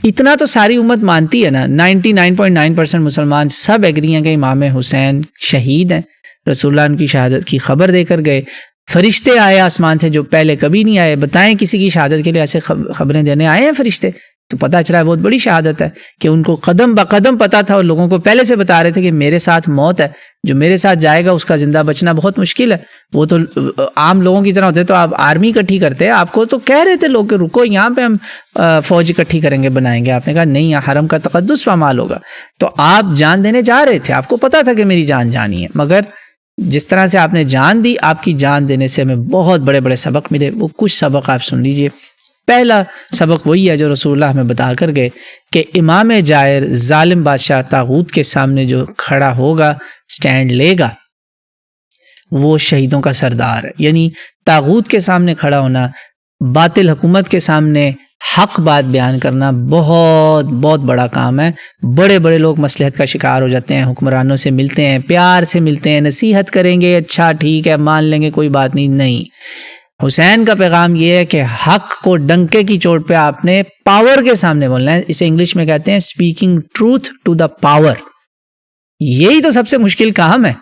اتنا تو ساری امت مانتی ہے نا، 99.9% مسلمان سب ایگری ہیں کہ امام حسین شہید ہیں، رسول اللہ ان کی شہادت کی خبر دے کر گئے، فرشتے آئے آسمان سے جو پہلے کبھی نہیں آئے، بتائیں کسی کی شہادت کے لیے ایسے خبریں دینے آئے ہیں فرشتے؟ تو پتہ چلا ہے بہت بڑی شہادت ہے کہ ان کو قدم بقدم پتہ تھا اور لوگوں کو پہلے سے بتا رہے تھے کہ میرے ساتھ موت ہے، جو میرے ساتھ جائے گا اس کا زندہ بچنا بہت مشکل ہے۔ وہ تو عام لوگوں کی طرح ہوتے تو آپ آرمی اکٹھی کرتے، آپ کو تو کہہ رہے تھے لوگ کہ رکو یہاں پہ ہم فوج اکٹھی کریں گے، بنائیں گے، آپ نے کہا نہیں، یہاں حرم کا تقدس پامال ہوگا، تو آپ جان دینے جا رہے تھے، آپ کو پتہ تھا کہ میری جان جانی ہے، مگر جس طرح سے آپ نے جان دی، آپ کی جان دینے سے ہمیں بہت بڑے بڑے سبق ملے۔ وہ کچھ سبق آپ سن لیجئے۔ پہلا سبق وہی ہے جو رسول اللہ ہمیں بتا کر گئے کہ امام جائر ظالم بادشاہ طاغوت کے سامنے جو کھڑا ہوگا، سٹینڈ لے گا، وہ شہیدوں کا سردار ہے۔ یعنی طاغوت کے سامنے کھڑا ہونا، باطل حکومت کے سامنے حق بات بیان کرنا بہت بہت بڑا کام ہے۔ بڑے بڑے لوگ مصلحت کا شکار ہو جاتے ہیں، حکمرانوں سے ملتے ہیں، پیار سے ملتے ہیں، نصیحت کریں گے، اچھا ٹھیک ہے مان لیں گے، کوئی بات نہیں۔ حسین کا پیغام یہ ہے کہ حق کو ڈنکے کی چوٹ پہ آپ نے پاور کے سامنے بولنا ہے۔ اسے انگلش میں کہتے ہیں speaking truth to the power. یہی تو سب سے مشکل کام ہے،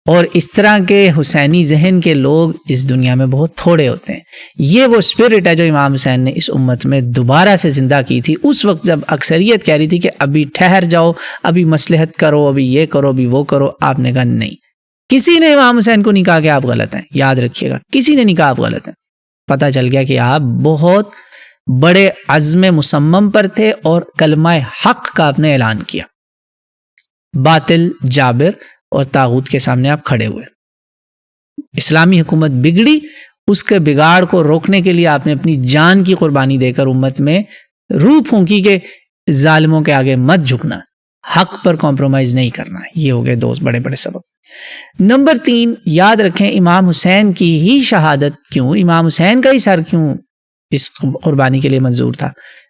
اور اس طرح کے حسینی ذہن کے لوگ اس دنیا میں بہت تھوڑے ہوتے ہیں۔ یہ وہ اسپرٹ ہے جو امام حسین نے اس امت میں دوبارہ سے زندہ کی تھی۔ اس وقت جب اکثریت کہہ رہی تھی کہ ابھی ٹھہر جاؤ، ابھی مصلحت کرو، ابھی یہ کرو، ابھی وہ کرو، آپ نے کہا نہیں۔ کسی نے امام حسین کو نہیں کہا کہ آپ غلط ہیں، یاد رکھیے گا، کسی نے نہیں کہا آپ غلط ہیں۔ پتہ چل گیا کہ آپ بہت بڑے عزم مصمم پر تھے اور کلمہ حق کا آپ نے اعلان کیا۔ باطل جابر اور طاغوت کے سامنے آپ کھڑے ہوئے، اسلامی حکومت بگڑی، اس کے بگاڑ کو روکنے کے لیے آپ نے اپنی جان کی قربانی دے کر امت میں روح پھونکی کہ ظالموں کے آگے مت جھکنا، حق پر کمپرومائز نہیں کرنا۔ یہ ہو گئے دو بڑے بڑے سبق۔ نمبر 3، یاد رکھیں امام حسین کی ہی شہادت کیوں، امام حسین کا ہی سر کیوں اس قربانی کے لیے منظور تھا؟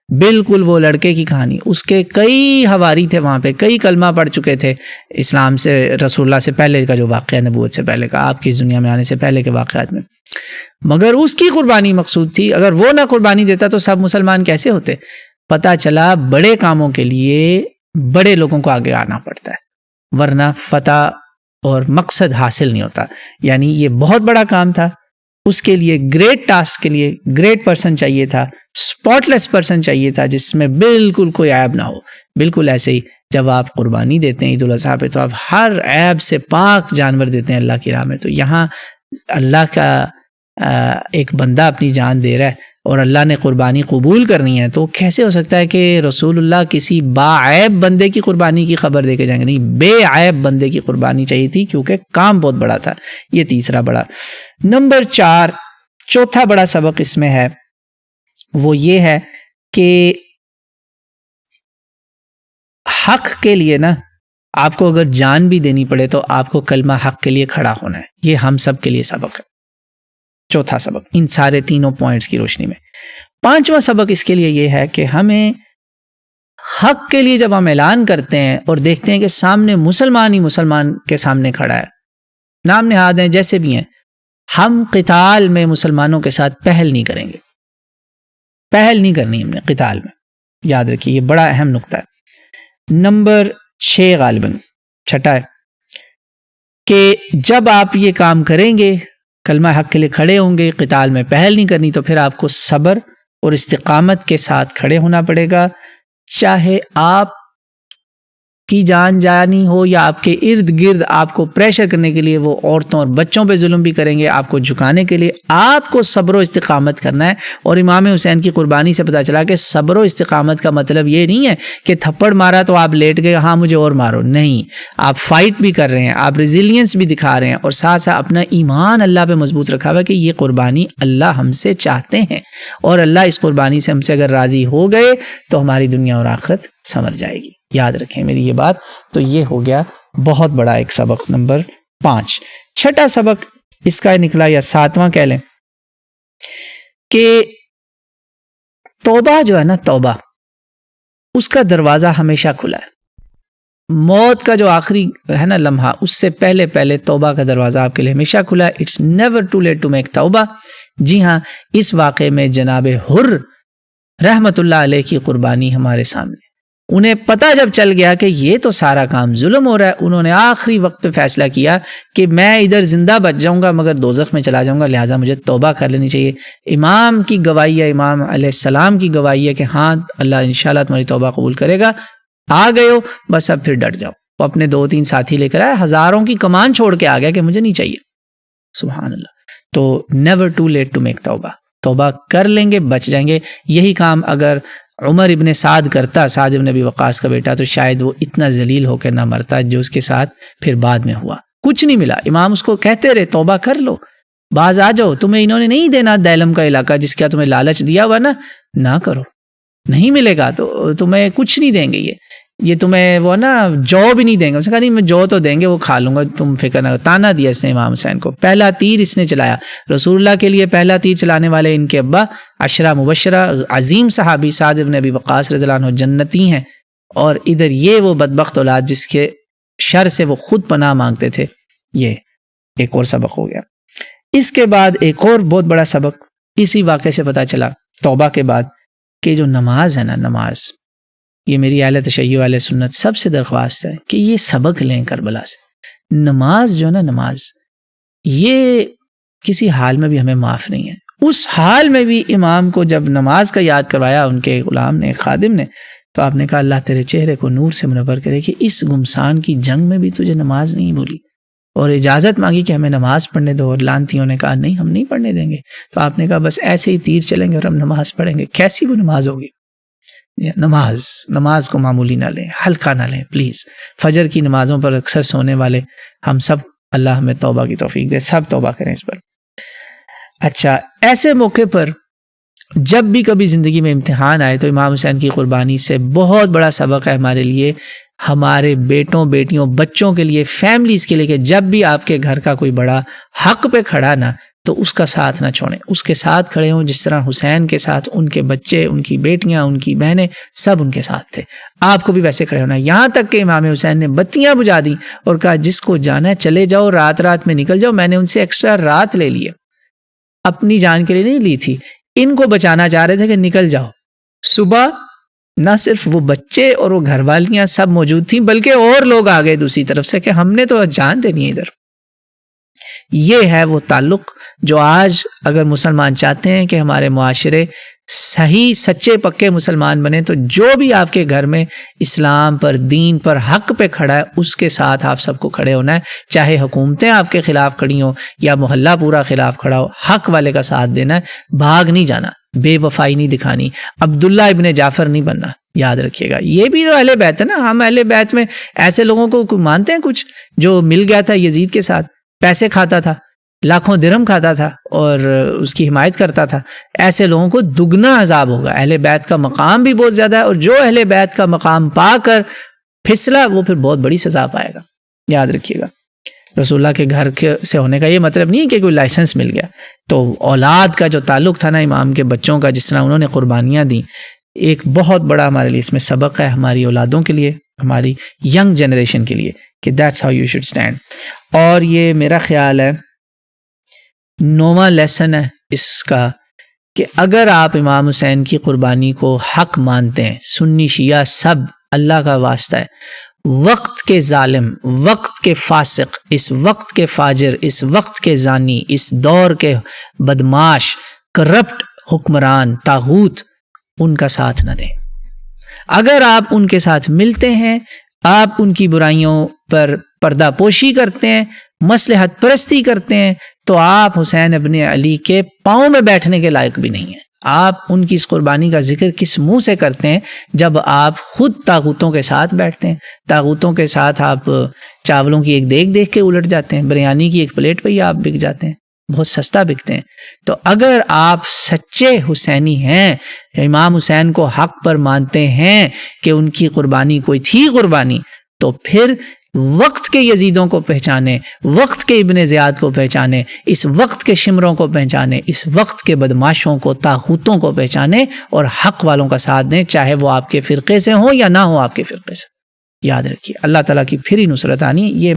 بالکل وہ لڑکے کی کہانی، اس کے کئی حواری تھے وہاں پہ، کئی کلمہ پڑھ چکے تھے اسلام سے، رسول اللہ سے پہلے کا جو واقعہ، نبوت سے پہلے کا، آپ کی اس دنیا میں آنے سے پہلے کے واقعات میں، مگر اس کی قربانی مقصود تھی۔ اگر وہ نہ قربانی دیتا تو سب مسلمان کیسے ہوتے؟ پتہ چلا بڑے کاموں کے لیے بڑے لوگوں کو آگے آنا پڑتا ہے، ورنہ فتح اور مقصد حاصل نہیں ہوتا۔ یعنی یہ بہت بڑا کام تھا، اس کے لیے گریٹ ٹاسک کے لیے گریٹ پرسن چاہیے تھا، اسپاٹ لیس پرسن چاہیے تھا، جس میں بالکل کوئی عیب نہ ہو۔ بالکل ایسے ہی جب آپ قربانی دیتے ہیں عید الاضحیٰ پہ، تو آپ ہر عیب سے پاک جانور دیتے ہیں اللہ کی راہ میں۔ تو یہاں اللہ کا ایک بندہ اپنی جان دے رہا ہے اور اللہ نے قربانی قبول کرنی ہے، تو کیسے ہو سکتا ہے کہ رسول اللہ کسی باعیب بندے کی قربانی کی خبر دے کے جائیں گے؟ نہیں، بے عیب بندے کی قربانی چاہیے تھی، کیونکہ کام بہت بڑا تھا۔ یہ تیسرا بڑا۔ نمبر 4، چوتھا بڑا سبق اس میں ہے، وہ یہ ہے کہ حق کے لیے نا آپ کو اگر جان بھی دینی پڑے تو آپ کو کلمہ حق کے لیے کھڑا ہونا ہے۔ یہ ہم سب کے لیے سبق ہے، چوتھا سبق ان سارے تینوں پوائنٹس کی روشنی میں۔ پانچواں سبق اس کے لیے یہ ہے کہ ہمیں حق کے لیے جب ہم اعلان کرتے ہیں اور دیکھتے ہیں کہ سامنے مسلمان ہی مسلمان کے سامنے کھڑا ہے، نام نہاد ہیں جیسے بھی ہیں، ہم قتال میں مسلمانوں کے ساتھ پہل نہیں کریں گے، پہل نہیں کرنی ہم نے قتال میں۔ یاد رکھیے یہ بڑا اہم نقطہ ہے۔ نمبر 6 غالباً چھٹا ہے کہ جب آپ یہ کام کریں گے، کلمہ حق کے لیے کھڑے ہوں گے، قتال میں پہل نہیں کرنی، تو پھر آپ کو صبر اور استقامت کے ساتھ کھڑے ہونا پڑے گا، چاہے آپ کی جان جانی ہو یا آپ کے ارد گرد آپ کو پریشر کرنے کے لیے وہ عورتوں اور بچوں پہ ظلم بھی کریں گے، آپ کو جھکانے کے لیے آپ کو صبر و استقامت کرنا ہے۔ اور امام حسین کی قربانی سے پتہ چلا کہ صبر و استقامت کا مطلب یہ نہیں ہے کہ تھپڑ مارا تو آپ لیٹ گئے، ہاں مجھے اور مارو، نہیں، آپ فائٹ بھی کر رہے ہیں، آپ ریزیلینس بھی دکھا رہے ہیں، اور ساتھ ساتھ اپنا ایمان اللہ پہ مضبوط رکھا ہوا ہے کہ یہ قربانی اللہ ہم سے چاہتے ہیں، اور اللہ اس قربانی سے ہم سے اگر راضی ہو گئے تو ہماری دنیا اور آخرت سمجھ جائے گی۔ یاد رکھیں میری یہ بات۔ تو یہ ہو گیا بہت بڑا ایک سبق نمبر 5۔ چھٹا سبق اس کا نکلا، یا 7واں کہہ لیں، کہ توبہ جو ہے نا، توبہ اس کا دروازہ ہمیشہ کھلا ہے۔ موت کا جو آخری ہے نا لمحہ، اس سے پہلے پہلے توبہ کا دروازہ آپ کے لیے ہمیشہ کھلا ہے۔ It's never too late to make توبہ۔ جی ہاں، اس واقعے میں جناب حر رحمت اللہ علیہ کی قربانی ہمارے سامنے. انہیں پتہ جب چل گیا کہ یہ تو سارا کام ظلم ہو رہا ہے، انہوں نے آخری وقت پہ فیصلہ کیا کہ میں ادھر زندہ بچ جاؤں گا مگر دوزخ میں چلا جاؤں گا، لہٰذا مجھے توبہ کر لینی چاہیے. امام کی گواہی ہے، امام علیہ السلام کی گواہی ہے کہ ہاں اللہ انشاءاللہ تمہاری توبہ قبول کرے گا. آ گئے ہو بس اب پھر ڈٹ جاؤ. وہ اپنے 2-3 ساتھی لے کر آئے، ہزاروں کی کمان چھوڑ کے آ گیا کہ مجھے نہیں چاہیے. سبحان اللہ. تو never too late to make توبہ. توبہ کر لیں گے بچ جائیں گے. یہی کام اگر عمر ابن سعد کرتا، سعد ابن ابی وقاص کا بیٹا، تو شاید وہ اتنا ذلیل ہو کے نہ مرتا جو اس کے ساتھ پھر بعد میں ہوا. کچھ نہیں ملا. امام اس کو کہتے رہے توبہ کر لو، باز آ جاؤ، تمہیں انہوں نے نہیں دینا دیلم کا علاقہ جس کا تمہیں لالچ دیا ہوا نا، نہ کرو، نہیں ملے گا تو تمہیں کچھ نہیں دیں گے. یہ تمہیں وہ نا جو بھی نہیں دیں گے. اس نے کہا نہیں میں جو تو دیں گے وہ کھا لوں گا، تم فکر نہ کرو. تانا دیا اس نے امام حسین کو. پہلا تیر اس نے چلایا. رسول اللہ کے لیے پہلا تیر چلانے والے ان کے ابا، عشرہ مبشرہ عظیم صحابی سعد ابن ابی وقاص رضی اللہ عنہ جنتی ہیں، اور ادھر یہ وہ بدبخت اولاد جس کے شر سے وہ خود پناہ مانگتے تھے. یہ ایک اور سبق ہو گیا. اس کے بعد ایک اور بہت بڑا سبق اسی واقعے سے پتہ چلا توبہ کے بعد، کہ جو نماز ہے نا، نماز، یہ میری اہل تشیع اہل سنت سب سے درخواست ہے کہ یہ سبق لیں کربلا سے. نماز جو ہے نا، نماز یہ کسی حال میں بھی ہمیں معاف نہیں ہے. اس حال میں بھی امام کو جب نماز کا یاد کروایا ان کے غلام نے، خادم نے، تو آپ نے کہا اللہ تیرے چہرے کو نور سے منور کرے کہ اس گمسان کی جنگ میں بھی تجھے نماز نہیں بھولی. اور اجازت مانگی کہ ہمیں نماز پڑھنے دو، اور لانتیوں نے کہا نہیں ہم نہیں پڑھنے دیں گے. تو آپ نے کہا بس ایسے ہی تیر چلیں گے اور ہم نماز پڑھیں گے. کیسی وہ نماز ہوگی؟ نماز کو معمولی نہ لیں، ہلکا نہ لیں پلیز. فجر کی نمازوں پر اکثر سونے والے ہم سب، اللہ ہمیں توبہ کی توفیق دے، سب توبہ کریں اس پر. اچھا، ایسے موقع پر جب بھی کبھی زندگی میں امتحان آئے تو امام حسین کی قربانی سے بہت بڑا سبق ہے ہمارے لیے، ہمارے بیٹوں بیٹیوں بچوں کے لیے، فیملیز کے لیے، کہ جب بھی آپ کے گھر کا کوئی بڑا حق پہ کھڑا نا تو اس کا ساتھ نہ چھوڑیں، اس کے ساتھ کھڑے ہوں. جس طرح حسین کے ساتھ ان کے بچے، ان کی بیٹیاں، ان کی بہنیں سب ان کے ساتھ تھے، آپ کو بھی ویسے کھڑے ہونا. یہاں تک کہ امام حسین نے بتیاں بجھا دیں اور کہا جس کو جانا ہے چلے جاؤ، رات رات میں نکل جاؤ. میں نے ان سے ایکسٹرا رات لے لی ہے، اپنی جان کے لیے نہیں لی تھی، ان کو بچانا چاہ رہے تھے کہ نکل جاؤ. صبح نہ صرف وہ بچے اور وہ گھر والیاں سب موجود تھیں بلکہ اور لوگ آ گئے دوسری طرف سے کہ ہم نے تو جان دینی ہے ادھر. یہ ہے وہ تعلق جو آج اگر مسلمان چاہتے ہیں کہ ہمارے معاشرے صحیح سچے پکے مسلمان بنے، تو جو بھی آپ کے گھر میں اسلام پر، دین پر، حق پہ کھڑا ہے اس کے ساتھ آپ سب کو کھڑے ہونا ہے. چاہے حکومتیں آپ کے خلاف کھڑی ہوں یا محلہ پورا خلاف کھڑا ہو، حق والے کا ساتھ دینا ہے، بھاگ نہیں جانا، بے وفائی نہیں دکھانی، عبداللہ ابن جعفر نہیں بننا. یاد رکھیے گا یہ بھی تو اہل بیت ہے نا. ہم اہل بیت میں ایسے لوگوں کو مانتے ہیں کچھ جو مل گیا تھا یزید کے ساتھ، پیسے کھاتا تھا، لاکھوں درہم کھاتا تھا اور اس کی حمایت کرتا تھا. ایسے لوگوں کو دگنا عذاب ہوگا. اہل بیت کا مقام بھی بہت زیادہ ہے، اور جو اہل بیت کا مقام پا کر پھسلا وہ پھر بہت بڑی سزا پائے گا. یاد رکھیے گا. رسول اللہ کے گھر سے ہونے کا یہ مطلب نہیں ہے کہ کوئی لائسنس مل گیا. تو اولاد کا جو تعلق تھا نا امام کے بچوں کا، جس طرح انہوں نے قربانیاں دیں، ایک بہت بڑا ہمارے لیے اس میں سبق ہے، ہماری اولادوں کے لیے، ہماری ینگ جنریشن کے لیے، کہ that's how you should stand. اور یہ میرا خیال ہے 9واں لیسن ہے اس کا، کہ اگر آپ امام حسین کی قربانی کو حق مانتے ہیں، سنی شیعہ سب، اللہ کا واسطہ ہے، وقت کے ظالم، وقت کے فاسق، اس وقت کے فاجر، اس وقت کے زانی، اس دور کے بدماش، کرپٹ حکمران، طاغوت، ان کا ساتھ نہ دیں. اگر آپ ان کے ساتھ ملتے ہیں، آپ ان کی برائیوں پر پردہ پوشی کرتے ہیں، مصلحت پرستی کرتے ہیں، تو آپ حسین ابن علی کے پاؤں میں بیٹھنے کے لائق بھی نہیں ہیں. آپ ان کی اس قربانی کا ذکر کس منہ سے کرتے ہیں جب آپ خود طاغوتوں کے ساتھ بیٹھتے ہیں، طاغوتوں کے ساتھ آپ چاولوں کی ایک دیکھ کے الٹ جاتے ہیں، بریانی کی ایک پلیٹ پہ ہی آپ بک جاتے ہیں، بہت سستا بکتے ہیں. تو اگر آپ سچے حسینی ہیں، امام حسین کو حق پر مانتے ہیں کہ ان کی قربانی کوئی تھی قربانی، تو پھر وقت کے یزیدوں کو پہچانے، وقت کے ابن زیاد کو پہچانے، اس وقت کے شمروں کو پہچانے، اس وقت کے بدماشوں کو، طاغوتوں کو پہچانے، اور حق والوں کا ساتھ دیں، چاہے وہ آپ کے فرقے سے ہوں یا نہ ہو آپ کے فرقے سے. یاد رکھیے اللہ تعالیٰ کی پھر ہی نصرت آنی. یہ